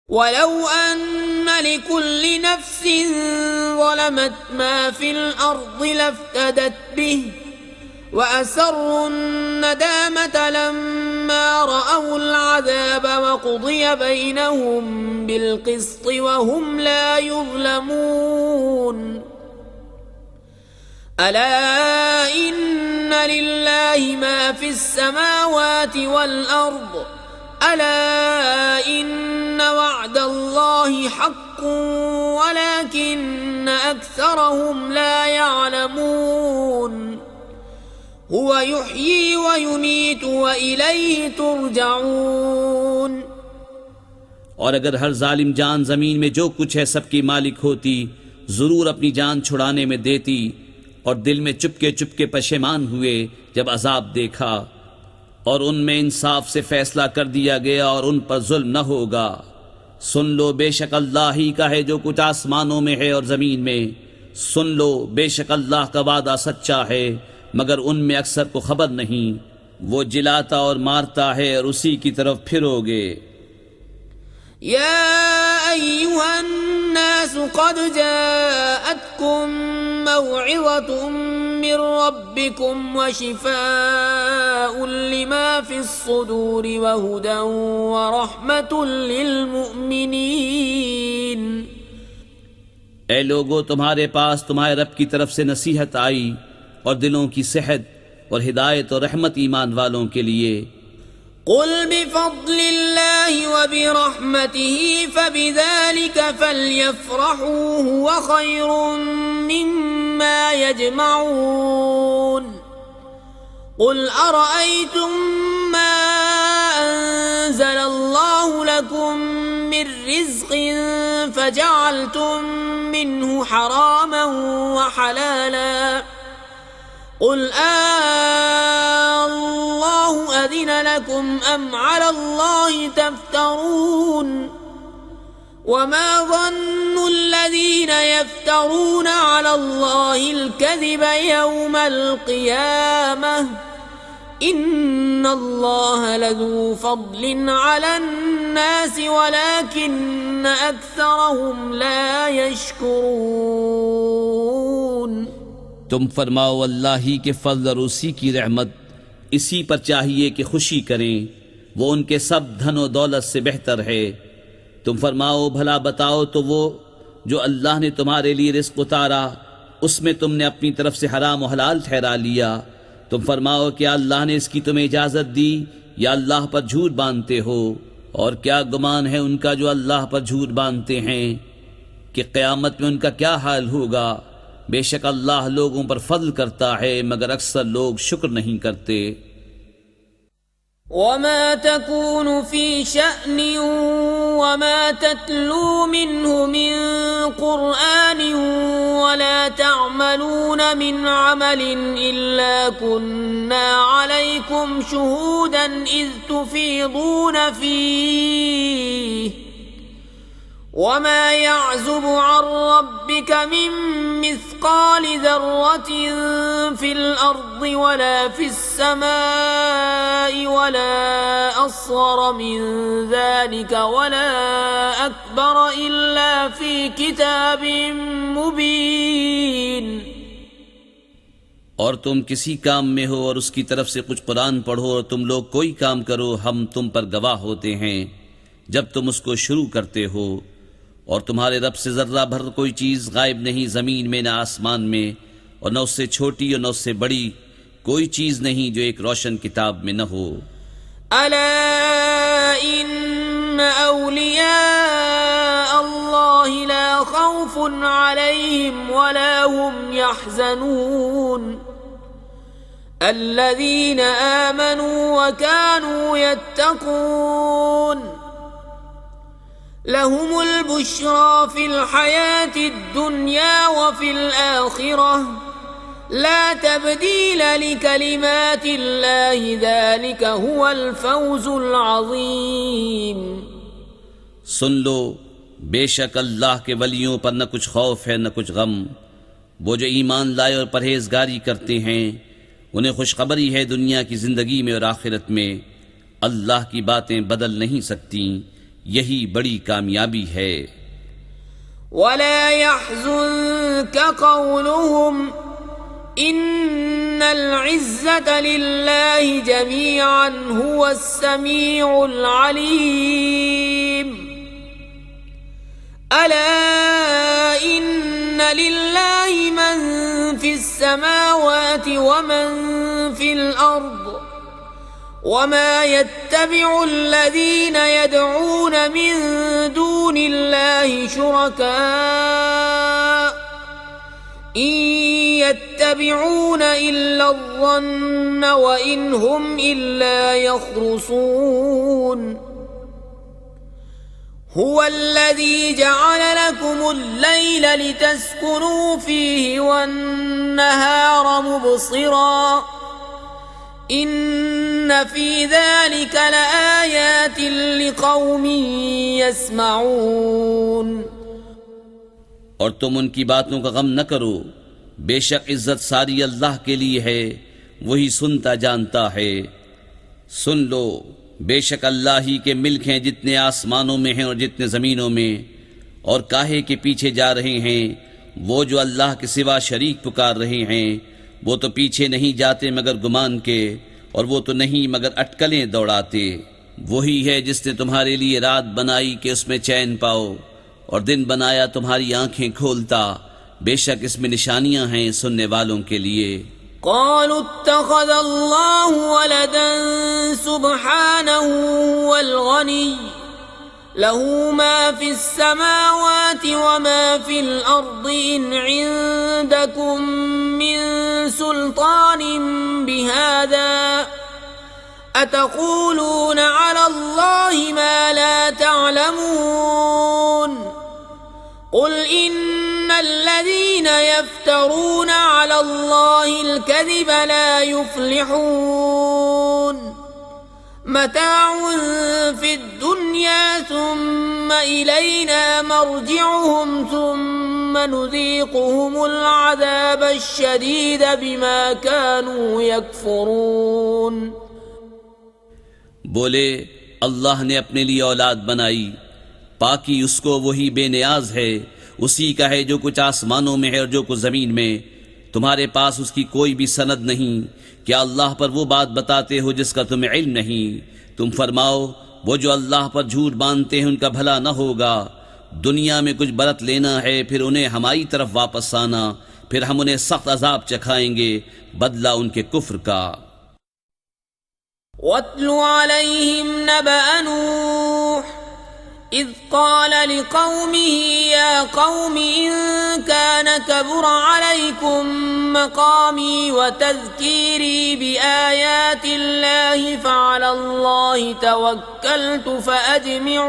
वलौ अन्न लिकुल्लि नफ्सिन ज़लमत मा फिल अर्दि लफ्तदत बिहि वअसर्रुन नदामत लम्मा रअउल अज़ाब वक़ुदिय बैनहुम बिलक़िस्ति वहुम ला युज़लमून अला इन्न लिल्लाहि मा फिस समावाति वल अर्द अला इन्न वअदल्लाहि हक़्क़ुन वलाकिन्न अक्सरहुम ला यअलमून हुवा युह्यी व युमीतु व इलैहि तुरजऊन। और अगर हर जालिम जान जमीन में जो कुछ है सबकी मालिक होती जरूर अपनी जान छुड़ाने में देती और दिल में चुपके चुपके पशेमान हुए जब अजाब देखा और उनमें इंसाफ से फैसला कर दिया गया और उन पर जुल्म न होगा। सुन लो बेशक अल्लाह ही का है जो कुछ आसमानों में है और जमीन में। सुन लो बेशक अल्लाह का वादा सच्चा है मगर उनमें अक्सर को खबर नहीं। वो जिलाता और मारता है और उसी की तरफ फिरोगे। या अय्युहन नास क़द जाअतकुम मौइज़तुम मिर रब्बिकुम व शिफ़ाउन लिमा फ़िस्सुदूरि व हुदन व रहमतुल लिल मुमिनीन। ए लोगो तुम्हारे पास तुम्हारे रब की तरफ से नसीहत आई और दिलों की सेहत और हिदायत और रहमत ईमान वालों के लिए। कुल बिफ़ज़्लिल्लाहि व बिरहमतिही फ़बिज़ालिक फ़ल्यफ़रहू हुव ख़ैरुम मिम्मा यजमऊन। कुल अरअयतुम मा अंज़लल्लाहु लकुम मिर रिज़्क़िन फ़जअलतुम मिन्हु हरामन व हलाला कुल अल्लाहु अज़िन लकुम अम अलल्लाहि तफ्तरून वमा ज़न्नुल लज़ीना यफ्तरून अलल्लाहिल कज़िब यौमल क़ियामह इन्नल्लाह लज़ू फ़ज़लिन अलन नास वलाकिन्न अक्सरहुम ला यशकुरून। तुम फरमाओ अल्लाह ही के फज़ल और उसी की रहमत इसी पर चाहिए कि खुशी करें। वो उनके सब धन और दौलत से बेहतर है। तुम फरमाओ भला बताओ तो वो जो अल्लाह ने तुम्हारे लिए रिज़्क़ उतारा उसमें तुमने अपनी तरफ से हराम और हलाल ठहरा लिया। तुम फरमाओ क्या अल्लाह ने इसकी तुम्हें इजाज़त दी या अल्लाह पर झूठ बांधते हो? और क्या गुमान है उनका जो अल्लाह पर झूठ बांधते हैं कि क़यामत में उनका क्या हाल होगा। बेशक अल्लाह लोगों पर फज़ल करता है मगर अक्सर लोग शुक्र नहीं करते। वमा तकूनु फी शअनिन वमा ततलू मिन्हु मिन क़ुरआनिन वला तअमलून मिन अमलिन इल्ला कुन्ना अलैकुम शुहूदन इज़ तुफ़ीदून फीह वमा यअज़ुबु अन रब्बिक मिन मिस्क़ालि ज़र्रतिन फ़िल अर्दि वला फ़िस समाइ वला अस्ग़र मिन ज़ालिक वला अकबर इल्ला फ़ी किताबिन मुबीन। और तुम किसी काम में हो और उसकी तरफ से कुछ कुरान पढ़ो और तुम लोग कोई काम करो हम तुम पर गवाह होते हैं जब तुम उसको शुरू करते हो। और तुम्हारे रब से जर्रा भर कोई चीज गायब नहीं जमीन में न आसमान में और न उससे छोटी और न उससे बड़ी कोई चीज नहीं जो एक रोशन किताब में न हो। अला इन्न औलिया अल्लाहि ला खौफुन अलैहिम वला हुम यहज़नून अल्लज़ीना आमनू व कानू यत्तक़ून लहुमुल बुश्रा फिल हयातिद दुनिया व फिल आखिरह ला तब्दील लिकलिमातिल्लाहि ज़ालिका हुवल फौज़ुल अज़ीम। सुन लो बेशक अल्लाह के वलियों पर न कुछ खौफ है न कुछ गम। वो जो ईमान लाए और परहेजगारी करते हैं उन्हें खुशखबरी है दुनिया की जिंदगी में और आखिरत में। अल्लाह की बातें बदल नहीं सकती। यही बड़ी कामयाबी है। वला यहज़ुनक क़ौलुहुम इन्नल इज़्ज़ता लिल्लाहि जमीअन हुवस समीउल अलीम। अला इन्न लिल्लाहि मन फिस समावाति व मन फिल अर्द वमा यत्तबिउ अल्लज़ीना यदऊन मिन दूनिल्लाहि शुरका इन यत्तबिऊन इल्ला ज़न्न व इन हुम इल्ला यख़रुसून। हुवल्लज़ी जअल लकुमुल लैला लितस्कुनू फीहि वन्नहार मुबसिरा इन्न फी ज़ालिका लआयातिन लिक़ौमिन यस्मऊन। और तुम उनकी बातों का गम न करो, बेशक इज्जत सारी अल्लाह के लिए है, वही सुनता जानता है। सुन लो, बेशक अल्लाह ही के मिल्क हैं जितने आसमानों में हैं और जितने ज़मीनों में, और काहे के पीछे जा रहे हैं वो जो अल्लाह के सिवा शरीक पुकार रहे हैं। वो तो पीछे नहीं जाते मगर गुमान के, और वो तो नहीं मगर अटकलें दौड़ाते। वही है जिसने तुम्हारे लिए रात बनाई कि उसमें चैन पाओ, और दिन बनाया तुम्हारी आंखें खोलता। बेशक इसमें निशानियां हैं सुनने वालों के लिए। क़ालू इत्तख़ज़ल्लाहु वलदन सुब्हानहु वल गनी लहू मा फिस समावाति व मा फिल अर्दि इन इंदकुम मिन सुल्तानिन बिहाज़ा अतक़ूलून अलल्लाहि मा ला तअलमून। क़ुल इन्नल्लज़ीना यफ़्तरून अलल्लाहिल कज़िब ला युफ़्लिहून। मताउन फ़िद दुनिया सुम्मा इलैना मर्जिउहुम सुम्मा नुज़ीक़ुहुमुल अज़ाबश शदीद बिमा कानू यकफ़ुरून। बोले, अल्लाह ने अपने लिए औलाद बनाई, पाकी उसको, वही बेनियाज है। उसी का है जो कुछ आसमानों में है और जो कुछ जमीन में। तुम्हारे पास उसकी कोई भी सनद नहीं। क्या अल्लाह पर वो बात बताते हो जिसका तुम्हें इल्म नहीं? तुम फरमाओ, वो जो अल्लाह पर झूठ बांधते हैं उनका भला न होगा। दुनिया में कुछ बरत लेना है, फिर उन्हें हमारी तरफ वापस आना, फिर हम उन्हें सख्त अजाब चखाएंगे बदला उनके कुफ्र का। वत्लु अलैहिम नबअ नूह इज़ क़ाल लिक़ौमिही या क़ौमि इन कान कबुर अलैकुम मक़ामी व तज़कीरी बिआयातिल्लाहि फ़अलल्लाहि तवक्कलतु फ़अजमिዑ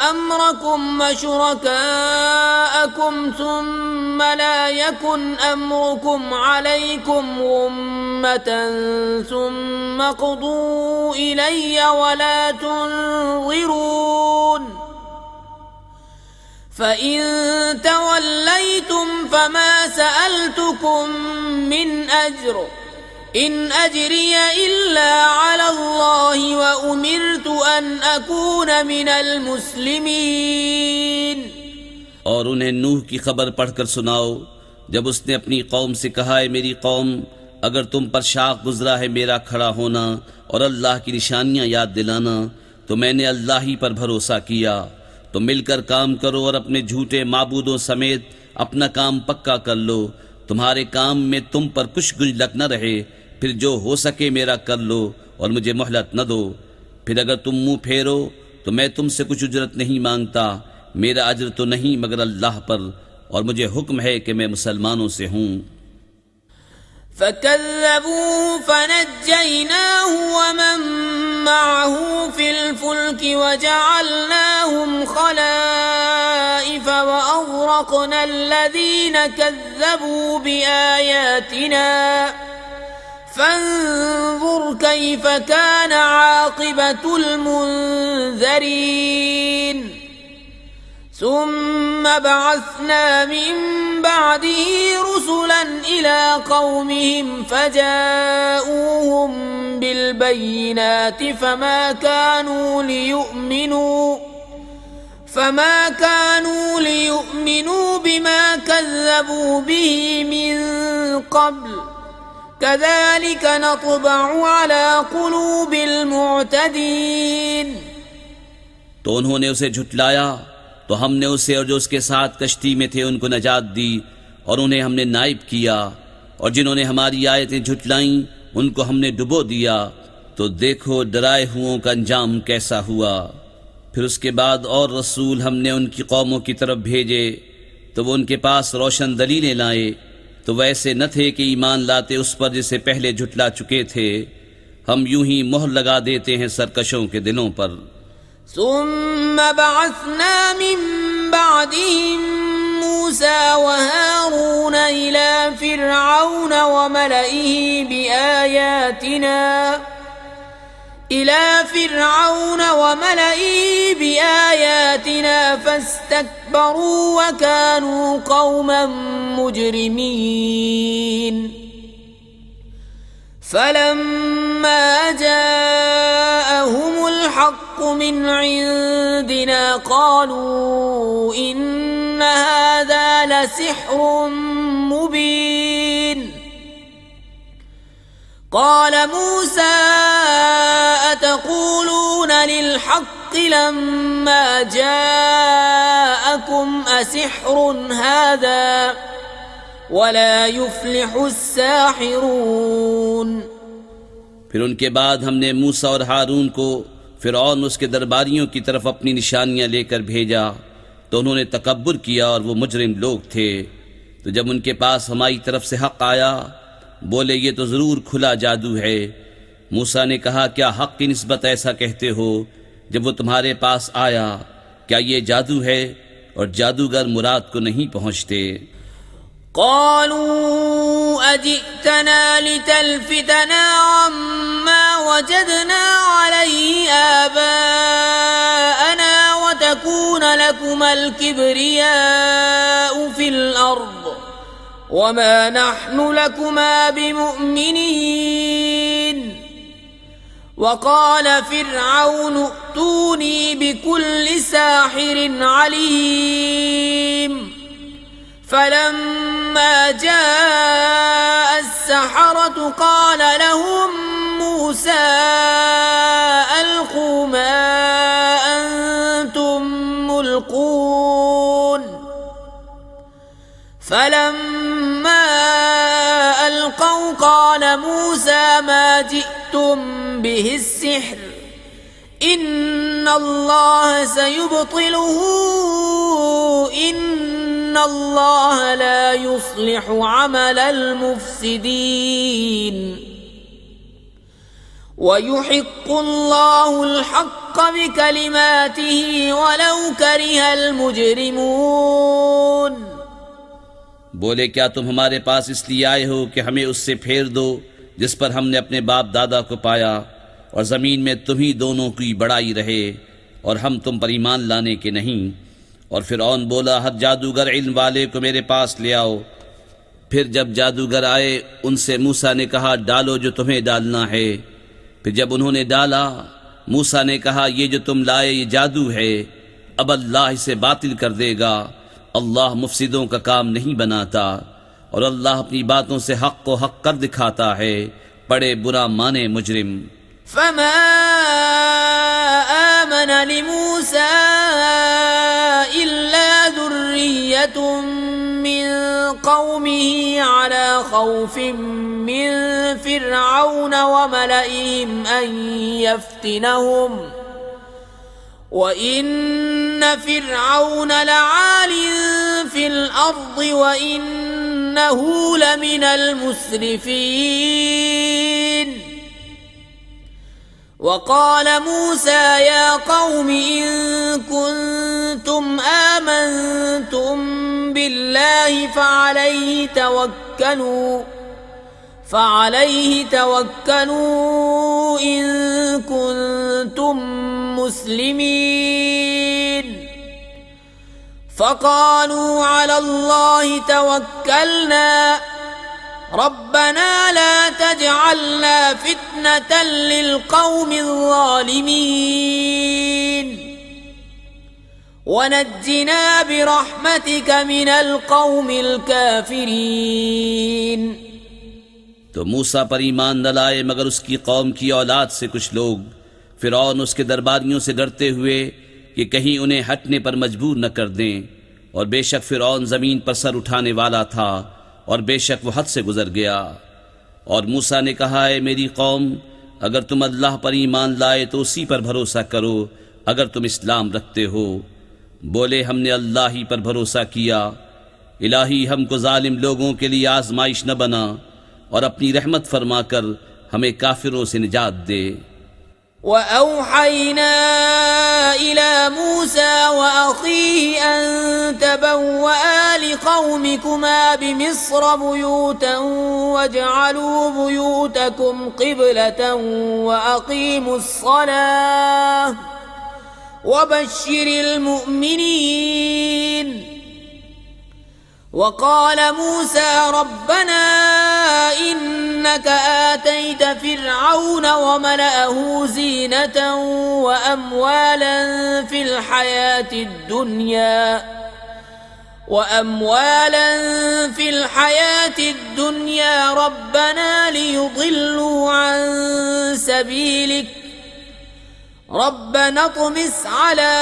अम्रकुम व शुरकाअकुम थुम्म ला यकुन अम्रुकुम अलैकुम गुम्मतन थुम्म क़ुदू इलैया वला तुनज़िरून। फ़इन तवल्लैतुम फ़मा सअल्तुकुम मिन अज्र इन अजरिय इल्ला अलल्लाहि व उमिरतु अन अकून मिनल मुस्लिमीन। और उन्हें नूह की खबर पढ़कर सुनाओ जब उसने अपनी कौम से कहा है, मेरी कौम, अगर तुम पर शाख गुजरा है मेरा खड़ा होना और अल्लाह की निशानियां याद दिलाना, तो मैंने अल्लाह ही पर भरोसा किया। तो मिलकर काम करो और अपने झूठे माबूदों समेत अपना काम पक्का कर लो। तुम्हारे काम में तुम पर कुछ गुंजलक न रहे, फिर जो हो सके मेरा कर लो और मुझे मोहलत न दो। फिर अगर तुम मुंह फेरो तो मैं तुमसे कुछ उजरत नहीं मांगता। मेरा अज्र तो नहीं मगर अल्लाह पर, और मुझे हुक्म है कि मैं मुसलमानों से हूँ। फकज़्ज़बूहु फनज्जयनाहु व मन मअहु फिल फुल्कि वजअलनाहुम खलाइफ व अग़रक़ना अल्लज़ीना कज़्ज़बू बिआयातिना फंज़ुर कैफ़ कान आक़िबतुल मुनज़रीन। ثم بعثنا من بعده رسلا إلى قومهم فجاءوهم بالبينات فما كانوا ليؤمنوا بما كذبوا به من قبل كذلك نطبع على قلوب المعتدين। तो उन्होंने उसे झुटलाया तो हमने उसे और जो उसके साथ कश्ती में थे उनको नजात दी और उन्हें हमने नाइब किया, और जिन्होंने हमारी आयतें झुटलाईं उनको हमने डुबो दिया। तो देखो डराए हुओं का अंजाम कैसा हुआ। फिर उसके बाद और रसूल हमने उनकी कौमों की तरफ भेजे तो वो उनके पास रोशन दलीलें लाए, तो वैसे न थे कि ईमान लाते उस पर जिसे पहले झुटला चुके थे। हम यूं ही मोहर लगा देते हैं सरकशों के दिलों पर। ثم بعثنا من بعدهم موسى وهارون إلى فرعون وملئه بآياتنا فاستكبروا وكانوا قوما مجرمين. فلما جاءهم الحق من عندنا قالوا إن هذا لسحر مبين. قال موسى أتقولون للحق لما جاءكم أسحر هذا ولا يفلح الساحرون. फिर उनके बाद हमने मूसा और हारून को फिरौन उसके दरबारियों की तरफ अपनी निशानियां लेकर भेजा तो उन्होंने तकब्बुर किया और वो मुजरिम लोग थे। तो जब उनके पास हमारी तरफ से हक आया बोले ये तो जरूर खुला जादू है। मूसा ने कहा क्या हक की निस्बत ऐसा कहते हो जब वो तुम्हारे पास आया, क्या ये जादू है? और जादूगर मुराद को नहीं पहुंचते। قالوا أجئتنا لتلفتنا عما وجدنا عليه آباءنا وتكون لكما الكبرياء في الأرض وما نحن لكما بمؤمنين. وقال فرعون ائتوني بكل ساحر عليم. فلما جاء السحرة قال لهم موسى ألقوا ما أنتم ملقون. فلما ألقوا قال موسى ما جئتم به السحر إن الله سيبطله إن الله لا يصلح عمل المفسدين. ويحق الله الحق بكلماته ولو كره المجرمون. बोले क्या तुम हमारे पास इसलिए आए हो कि हमें उससे फेर दो जिस पर हमने अपने बाप दादा को पाया, और ज़मीन में तुम ही दोनों की बड़ाई रहे और हम तुम पर ईमान लाने के नहीं। और फिरौन बोला हर जादूगर इल्म वाले को मेरे पास ले आओ। फिर जब जादूगर आए उनसे मूसा ने कहा डालो जो तुम्हें डालना है। फिर जब उन्होंने डाला मूसा ने कहा ये जो तुम लाए ये जादू है, अब अल्लाह इसे बातिल कर देगा। अल्लाह मुफसिदों का काम नहीं बनाता और अल्लाह अपनी बातों से हक को हक कर दिखाता है। बड़े बुरा माने मुजरिम। فما آمن لموسى إلا ذرية من قومه على خوف من فرعون وملئهم أن يفتنهم وإن فرعون لعال في الأرض وإنه لمن المسرفين. وقال موسى يا قوم إن كنتم آمنتم بالله فعليه توكلوا إن كنتم مسلمين. فقالوا على الله توكلنا ربنا لا تجعلنا فتنة للقوم الظالمين ونجنا برحمتك من القوم الكافرين। तो मूसा पर ईमान न लाए मगर उसकी कौम की औलाद से कुछ लोग। फिरौन उसके दरबारियों से डरते हुए कि कहीं उन्हें हटने पर मजबूर न कर दें, और बेशक फिरौन जमीन पर सर उठाने वाला था और बेशक वो हद से गुजर गया। और मूसा ने कहा, है मेरी कौम, अगर तुम अल्लाह पर ईमान लाए तो उसी पर भरोसा करो अगर तुम इस्लाम रखते हो। बोले, हमने अल्लाह ही पर भरोसा किया। इलाही हमको जालिम लोगों के लिए आजमाइश न बना और अपनी रहमत फरमाकर हमें काफिरों से निजात दे। وأوحينا إلى موسى وأخيه أن تبوأ لقومكما بمصر بيوتا واجعلوا بيوتكم قبلة وأقيموا الصلاة وبشر المؤمنين। وقال موسى ربنا إنك آتيت فرعون وملأه زينة وأموالا في الحياة الدنيا ربنا ليضلوا عن سبيلك ربنا اطمس على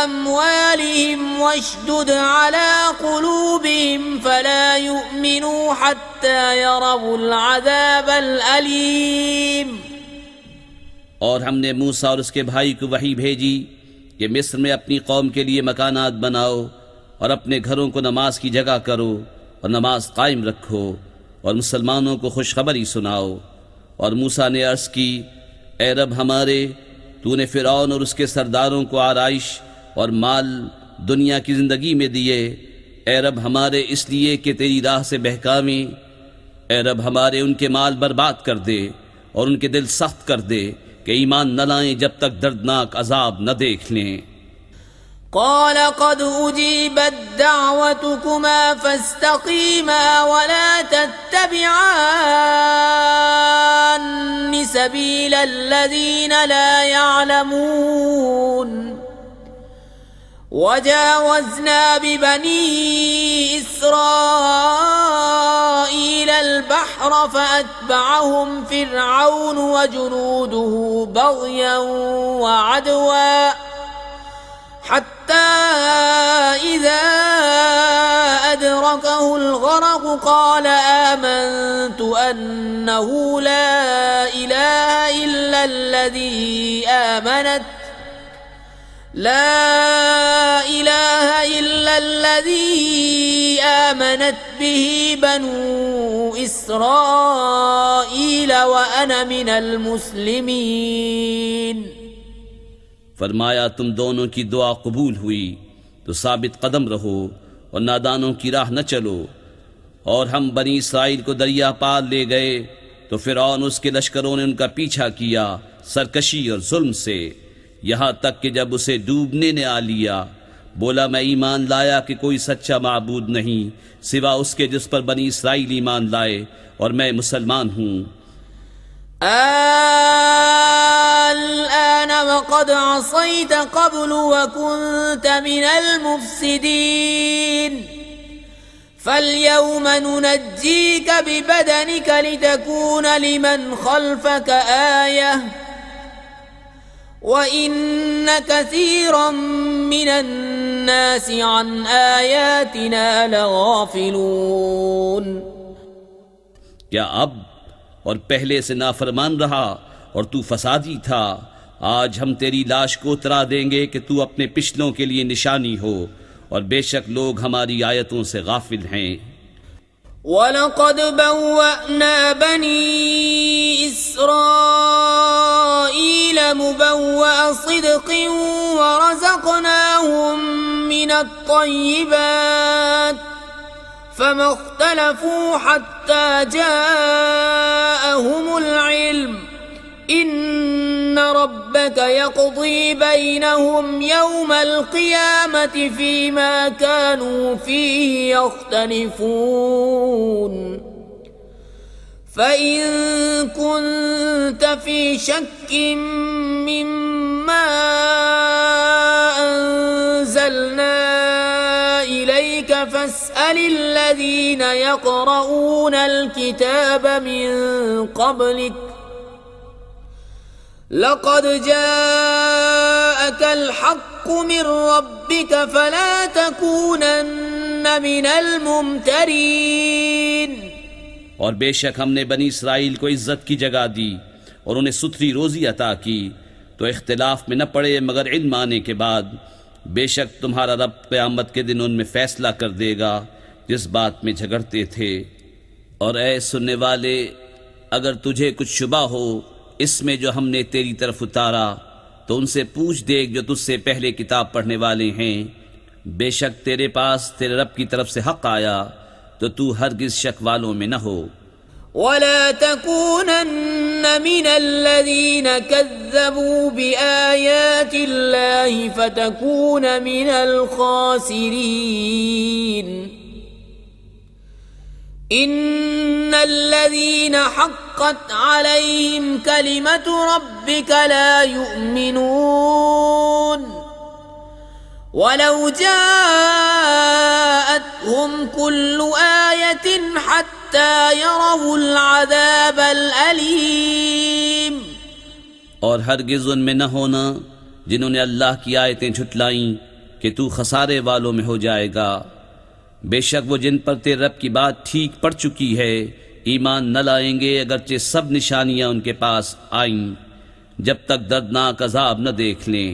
أموالهم واشدد على قلوبهم فلا يؤمنوا حتى يروا العذاب الأليم। और हमने मूसा और उसके भाई को वही भेजी कि मिस्र में अपनी कौम के लिए मकानात बनाओ और अपने घरों को नमाज की जगह करो और नमाज कायम रखो और मुसलमानों को खुशखबरी सुनाओ। और मूसा ने अर्ज़ की, ए रब हमारे, तूने फिरौन और उसके सरदारों को आराइश और माल दुनिया की ज़िंदगी में दिए। ए रब हमारे, इसलिए कि तेरी राह से बहकावें। ए रब हमारे, उनके माल बर्बाद कर दे और उनके दिल सख्त कर दे कि ईमान न लाएं जब तक दर्दनाक अजाब न देख लें। قال قد أجيبت دعوتكما فاستقيما ولا تتبعان سبيل الذين لا يعلمون। وجاوزنا ببني إسرائيل البحر فأتبعهم فرعون وجنوده بغيا وعدوا حتى إذا أدركه الغرق قال آمنت أنه لا إله إلا الذي آمنت به بنو إسرائيل وأنا من المسلمين। फरमाया, तुम दोनों की दुआ कबूल हुई तो साबित कदम रहो और नादानों की राह न चलो। और हम बनी इसराइल को दरिया पार ले गए तो फिरौन उसके लश्करों ने उनका पीछा किया सरकशी और जुल्म से, यहाँ तक कि जब उसे डूबने ने आ लिया बोला, मैं ईमान लाया कि कोई सच्चा माबूद नहीं सिवा उसके जिस पर बनी इसराइल ईमान लाए और मैं मुसलमान हूँ। الآن وقد عصيت قبل وكنت من المفسدين فاليوم ننجيك ببدنك لتكون لمن خلفك آية وإن كثيرا من الناس عن آياتنا لغافلون। क्या अब और पहले से नाफरमान रहा और तू फसादी था, आज हम तेरी लाश को उतरा देंगे कि तू अपने पिछलों के लिए निशानी हो, और बेशक लोग हमारी आयतों से गाफिल हैं। वलक़द बव्वअना बनी इस्राईल मुबव्वअ सिद्क़िन वरज़क़नाहुम मिनत-तय्यिबात फमा इख्तलफ़ू हत्ता जाअहुमुल इल्म इन्न ربك يقضي بينهم يوم القيامة فيما كانوا فيه يختلفون فإن كنت في شك مما أنزلنا إليك فاسأل الذين يقرؤون الكتاب من قبلك لقد جاءك الحق من ربك فلا تكونن من الممترين और बेशक हमने बनी इसराइल को इज्जत की जगह दी और उन्हें सुथरी रोजी अता की तो इख्तिलाफ में न पड़े मगर इल्म आने के बाद बेशक तुम्हारा रब क़यामत के दिन उनमें फैसला कर देगा जिस बात में झगड़ते थे। और ऐ सुनने वाले, अगर तुझे कुछ शुबा हो इसमें जो हमने तेरी तरफ उतारा तो उनसे पूछ देख जो तुझसे पहले किताब पढ़ने वाले हैं। बेशक तेरे पास तेरे रब की तरफ से हक आया तो तू हरगिज शक वालों में न हो। ولا تكونن من الذين كذبوا بآيات الله فتكون من الخاسرين إن الذين حقت عليهم كلمة ربك لا يؤمنون ولو جاءتهم كل آية حتى يروا العذاب الأليم और हरगिज उनमें न होना जिन्होंने अल्लाह की आयतें झुटलाईं कि तू खसारे वालों में हो जाएगा। बेशक वो जिन पर तेरे रब की बात ठीक पड़ चुकी है ईमान न लाएंगे अगरचे सब निशानियां उनके पास आईं जब तक दर्दनाक अजाब न देख लें।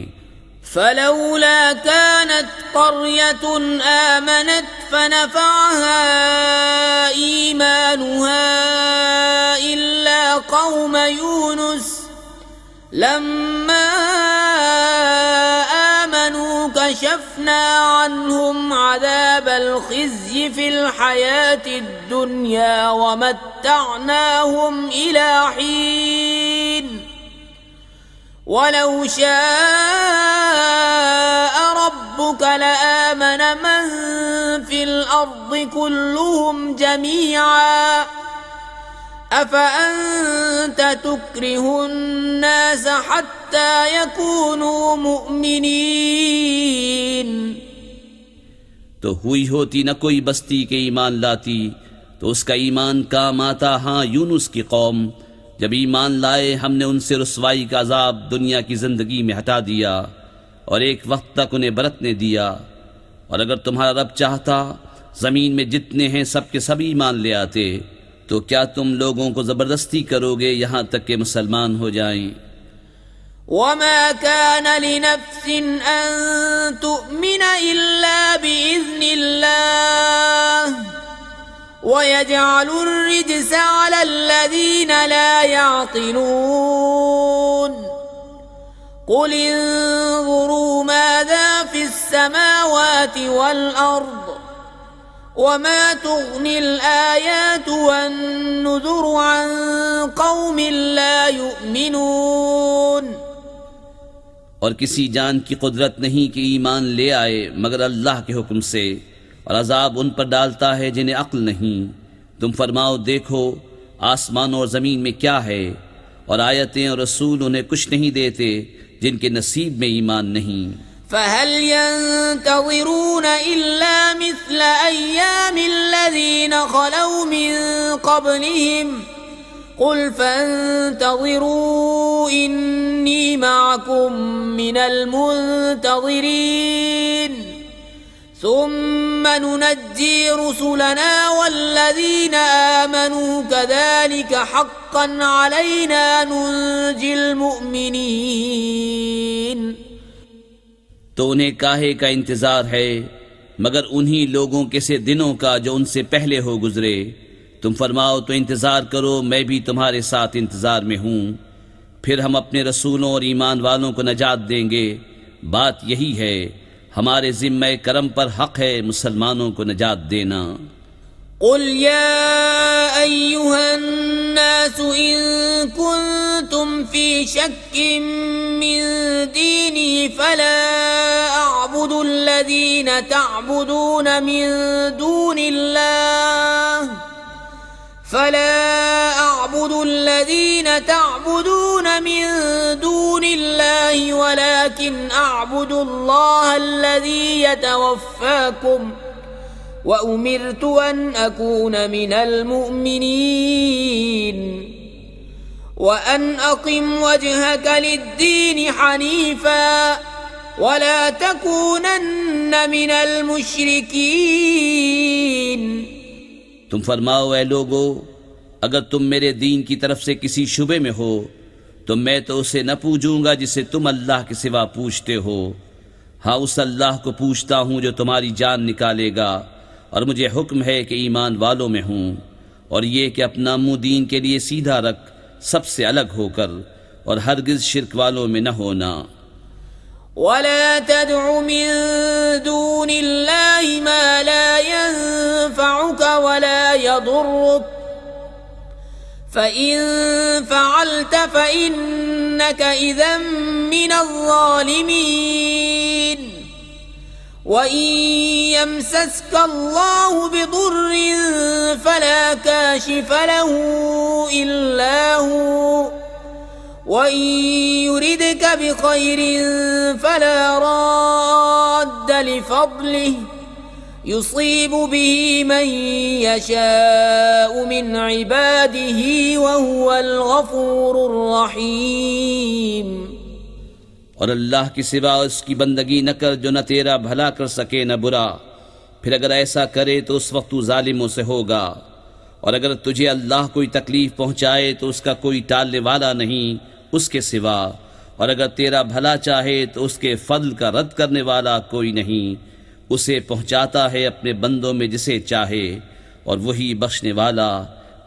فلولا كانت قرية آمنت فنفعها إيمانها إلا قوم يونس لما آمنوا كشفنا عنهم عذاب الخزي في الحياة الدنيا ومتعناهم إلى حين ولو شاء ربك لآمن من في الأرض كلهم جميعا أفأنت تكره الناس حتى يكونوا مؤمنين तो हुई होती न कोई बस्ती के ईमान लाती तो उसका ईमान काम आता। हाँ, यूनुस की कौम जब ईमान लाए हमने उनसे रुसवाई का अजाब दुनिया की जिंदगी में हटा दिया और एक वक्त तक उन्हें बरतने दिया। और अगर तुम्हारा रब चाहता जमीन में जितने हैं सबके सब ईमान ले आते तो क्या तुम लोगों को जबरदस्ती करोगे यहाँ तक के मुसलमान हो जाएं। وما كان لنفس أن تؤمن إلا بإذن الله ويجعل الرجس على الذين لا يعقلون قل انظروا ماذا في السماوات والأرض وما تغني الآيات والنذر عن قوم لا يؤمنون और किसी जान की कुदरत नहीं कि ईमान ले आए मगर अल्लाह के हुक्म से और अजाब उन पर डालता है जिन्हें अक्ल नहीं। तुम फरमाओ देखो आसमान और ज़मीन में क्या है और आयतें और रसूल उन्हें कुछ नहीं देते जिनके नसीब में ईमान नहीं। فهل ينتظرون إلا مثل أيام الذين خلوا من قبلهم قل فانتظروا إني معكم من المنتظرين ثم ننجي رسلنا والذين آمنوا كذلك حقا علينا ننجي المؤمنين तो उन्हें काहे का इंतजार है मगर उन्हीं लोगों के से दिनों का जो उनसे पहले हो गुजरे। तुम फरमाओ तो इंतजार करो, मैं भी तुम्हारे साथ इंतजार में हूँ। फिर हम अपने रसूलों और ईमान वालों को नजात देंगे। बात यही है, हमारे जिम्मे करम पर हक है मुसलमानों को नजात देना। قل يا أيها الناس إن كنتم في شك من ديني فلا أعبد الذين تعبدون من دون الله ولكن أعبد الله الذي يتوفاكم وأمرت أن أكون من المؤمنين وأن أقم وجهك للدين حنيفا ولا تكونن من المشركين. तुम फरमाओ ऐ लोगो, अगर तुम मेरे दीन की तरफ से किसी शुबे में हो तो मैं तो उसे न पूजूंगा जिसे तुम अल्लाह के सिवा पूजते हो। हाँ, उस अल्लाह को पूजता हूँ जो तुम्हारी जान निकालेगा, और मुझे हुक्म है कि ईमान वालों में हूँ, और ये कि अपना मुँह दीन के लिए सीधा रख, सबसे अलग होकर, और हरगिज शिर्क वालों में न होना। वला तदउ मिन दूनिल्लाहि मा ला यंफउका वला यदुर्रुक फ़इन फ़अल्त फ़इन्नक इज़न मिनज़्ज़ालिमीन। वइन यमसस्क अल्लाहु बिदुर्रिन फला काशिफ लहू इल्ला हू वइन युरिदक बिखैरिन फला राद्द लिफ़ज़लिहि युसीब बिही मन यशाअ मिन इबादिही वहुवल गफूरुर रहीम। और अल्लाह की सिवा उसकी बंदगी न कर जो न तेरा भला कर सके न बुरा, फिर अगर ऐसा करे तो उस वक्त तू जालिमों से होगा। और अगर तुझे अल्लाह कोई तकलीफ पहुँचाए तो उसका कोई टालने वाला नहीं उसके सिवा, और अगर तेरा भला चाहे तो उसके फضل का रद्द करने वाला कोई नहीं, उसे पहुँचाता है अपने बंदों में जिसे चाहे, और वही बख्शने वाला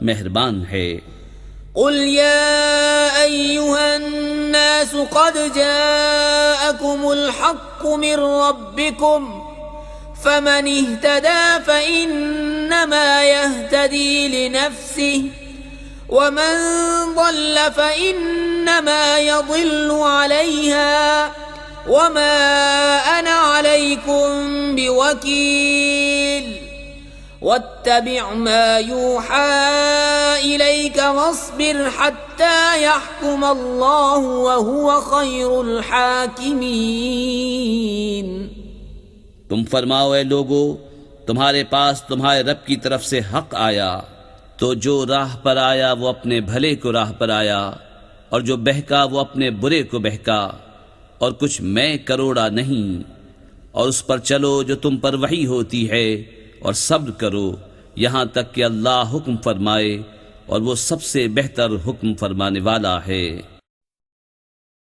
मेहरबान है। क़ुल या अय्युहन्नास क़द जाअकुमुल हक़्क़ु मिर रब्बिकुम फमन इह्तदा फ़इन्नमा यह्तदी लिनफ़्सिहि वमन ضل फ़इन्नमा यضिल्लु अलैहा वमा अना अलैकुम बिवकील। वत्तबिअ मा यूहा इलैक वस्बिर हत्ता यहकुम अल्लाहु वहुव खैरुल हाकिमीन। तुम फरमाओ ऐ लोगो, तुम्हारे पास तुम्हारे रब की तरफ से हक आया, तो जो राह पर आया वो अपने भले को राह पर आया, और जो बहका वो अपने बुरे को बहका, और कुछ मैं करोड़ा नहीं। और उस पर चलो जो तुम पर वही होती है, और सब्र करो यहाँ तक कि अल्लाह हुक्म फरमाए, और वो सबसे बेहतर हुक्म फरमाने वाला है।